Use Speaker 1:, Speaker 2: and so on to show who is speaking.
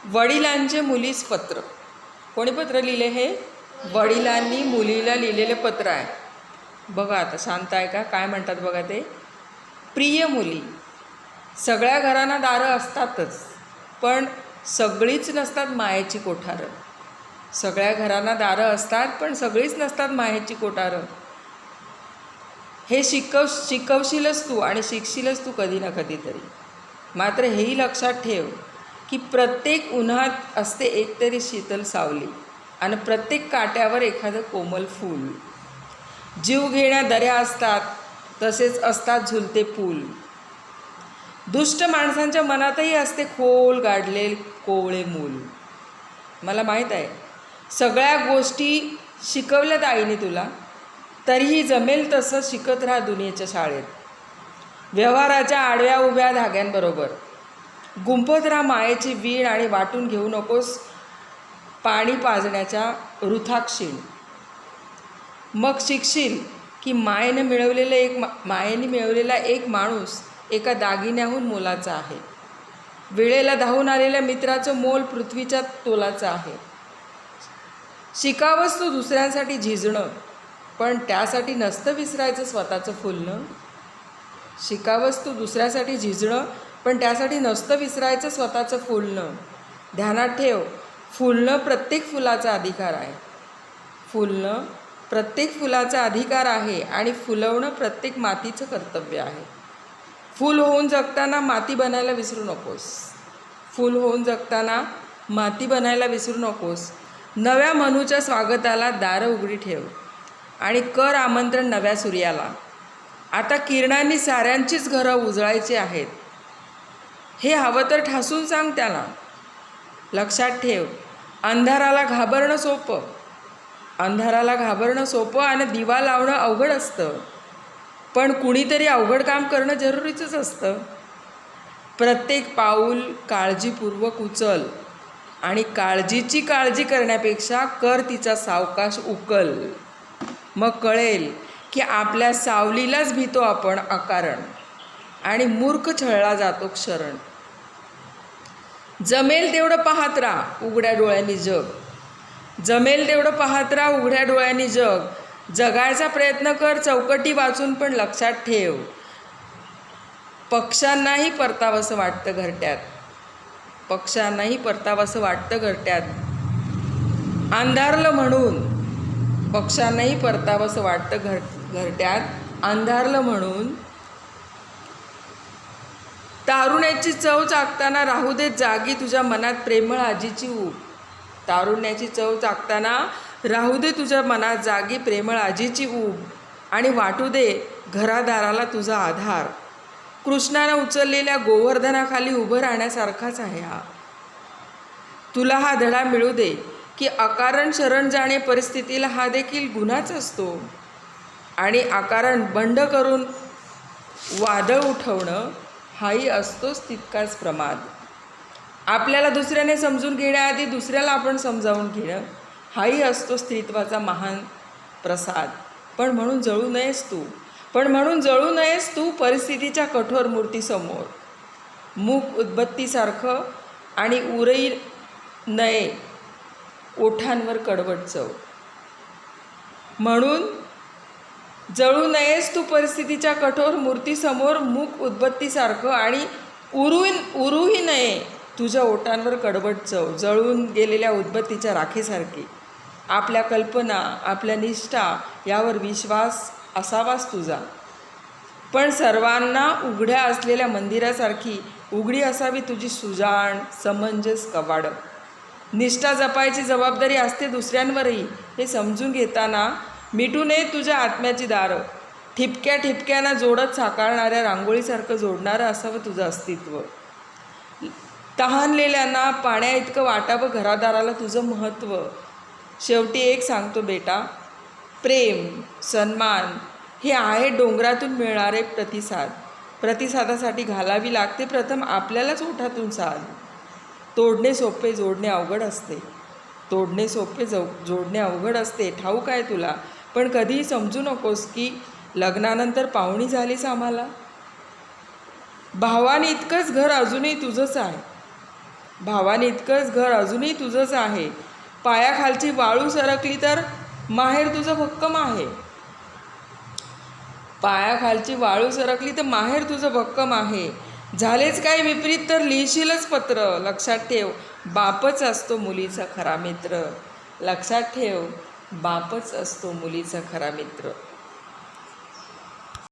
Speaker 1: वडिलांचे मुलीस पत्र. कोणी पत्र लिहिले? हे वडिलांनी मुलीला लिहिलेले पत्र आहे. बघा आता शांत आहे का, काय म्हणतात बघा ते. प्रिय मुली, सगळ्या घरांना दारं असतातच, पण सगळीच नसतात मायेची कोठारं. सगळ्या घरांना दारं असतात, पण सगळीच नसतात मायेची कोठारं. हे शिकवशीलच तू आणि शिकशीलच तू कधी ना कधीतरी. मात्र हेही लक्षात ठेव की प्रत्येक उन्हात असते एकतरी शीतल सावली आणि प्रत्येक काट्यावर एखादं कोमल फूल. जीव घेण्या दऱ्या असतात, तसेच असतात झुलते पूल. दुष्ट माणसांच्या मनातही असते खोल गाडले कोवळे मूल. मला माहीत आहे सगळ्या गोष्टी शिकवल्यात आईने तुला, तरीही जमेल तसं शिकत राहा दुनियेच्या शाळेत. व्यवहाराच्या आडव्या उभ्या धाग्यांबरोबर गुंफत राहा मायेची वीण आणि वाटून घेऊ नकोस पाणी पाजण्याच्या वृथाक्षीण. मग शिकशील की मायेने मिळवलेला एक माणूस एका दागिन्याहून मोलाचा आहे. वेळेला धावून आलेल्या मित्राचं मोल पृथ्वीच्या तोलाचं आहे. शिकावंच तू दुसऱ्यांसाठी झिजणं, पण त्यासाठी नसतं विसरायचं स्वतःचं फुलणं. शिकावंच तू दुसऱ्यासाठी झिजणं, पण त्यासाठी नसतं विसरायचं स्वतःचं फुलणं. ध्यानात ठेव, फुलणं प्रत्येक फुलाचा अधिकार आहे. फुलणं प्रत्येक फुलाचा अधिकार आहे आणि फुलवणं प्रत्येक मातीचं कर्तव्य आहे. फूल होऊन जगताना माती बनायला विसरू नकोस. फूल होऊन जगताना माती बनायला विसरू नकोस. नव्या मनूच्या स्वागताला दारं उघडी ठेव आणि कर आमंत्रण नव्या सूर्याला. आता किरणांनी साऱ्यांचीच घरं उजळायची आहेत, हे हवं तर ठासून सांग त्याला. लक्षात ठेव, अंधाराला घाबरणं सोपं आणि दिवा लावणं अवघड असतं, पण कुणीतरी अवघड काम करणं जरुरीचंच असतं. प्रत्येक पाऊल काळजीपूर्वक उचल आणि काळजीची काळजी करण्यापेक्षा कर तिचा सावकाश उकल. मग कळेल की आपल्या सावलीलाच भीतो आपण अकारण आणि मूर्ख छळला जातो क्षरण. जमेल तेवढं पाहत राहा उघड्या डोळ्यांनी जग. जमेल तेवढं पाहत राहा उघड्या डोळ्यांनी जग. जगायचा प्रयत्न कर चौकटी वाचून, पण लक्षात ठेव पक्ष्यांनाही परतावंसं वाटतं घरट्यात. पक्ष्यांनाही परतावंसं वाटतं घरट्यात. अंधारलं म्हणून पक्ष्यांनाही परतावंसं वाटतं घरट्यात. अंधारलं म्हणून तारुण्याची चव चाकताना राहू दे जागी तुझ्या मनात प्रेमळ आजीची ऊब. तारुण्याची चव चाकताना राहू दे तुझ्या मनात जागी प्रेमळ आजीची ऊब आणि वाटू दे घरादाराला तुझा आधार. कृष्णानं उचललेल्या गोवर्धनाखाली उभं राहण्यासारखाच आहे हा. तुला हा धडा मिळू दे की अकारण शरण जाणे परिस्थितीला हा देखील गुन्हाच असतो आणि अकारण बंड करून वादळ उठवणं हाही असतोच तितकाच प्रमाद. आपल्याला दुसऱ्याने समजून घेण्याआधी दुसऱ्याला आपण समजावून घेणं हाही असतो स्त्रीत्वाचा महान प्रसाद. पण म्हणून जळू नयेस तू परिस्थितीच्या कठोर मूर्तीसमोर. मूक उदबत्तीसारखं आणि उरई नये ओठांवर कडवट चव. म्हणून जळू नयेस तू परिस्थितीच्या कठोर मूर्तीसमोर. मूक उदबत्तीसारखं आणि उरूही नये तुझ्या ओठांवर कडवट चव. जळून गेलेल्या उदबत्तीच्या राखेसारखी आपल्या कल्पना, आपल्या निष्ठा यावर विश्वास असावाच तुझा. पण सर्वांना उघड्या असलेल्या मंदिरासारखी उघडी असावी तुझी सुजाण समंजस कवाडं. निष्ठा जपायची जबाबदारी असते दुसऱ्यांवरही, हे समजून घेताना मिटू नये तुझ्या आत्म्याची दारं. ठिपक्या ठिपक्यांना जोडत साकारणाऱ्या रांगोळीसारखं जोडणारं असावं तुझं अस्तित्व. तहानलेल्यांना पाण्या इतकं वाटावं घरादाराला तुझं महत्त्व. शेवटी एक सांगतो बेटा, प्रेम सन्मान हे आहे डोंगरातून मिळणारे प्रतिसाद. प्रतिसादासाठी घालावी लागते प्रथम आपल्यालाच ओठातून साद. तोडणे सोपे जोडणे अवघड असते ठाऊक आहे तुला, पण कधीही समजू नकोस की लग्नानंतर पाहुणी झालीस आम्हाला. भावाने इतकंच घर अजूनही तुझंच आहे. भावाने इतकंच घर अजूनही तुझंच आहे. पायाखालची वाळू सरकली तर माहेर तुझं भक्कम आहे. पायाखालची वाळू सरकली तर माहेर तुझं भक्कम आहे. झालेच काय विपरीत तर लिहिशीलच पत्र. लक्षात ठेव, बापच असतो मुलीचा खरा मित्र. लक्षात ठेव, बापच असतो मुलीचा खरा मित्र.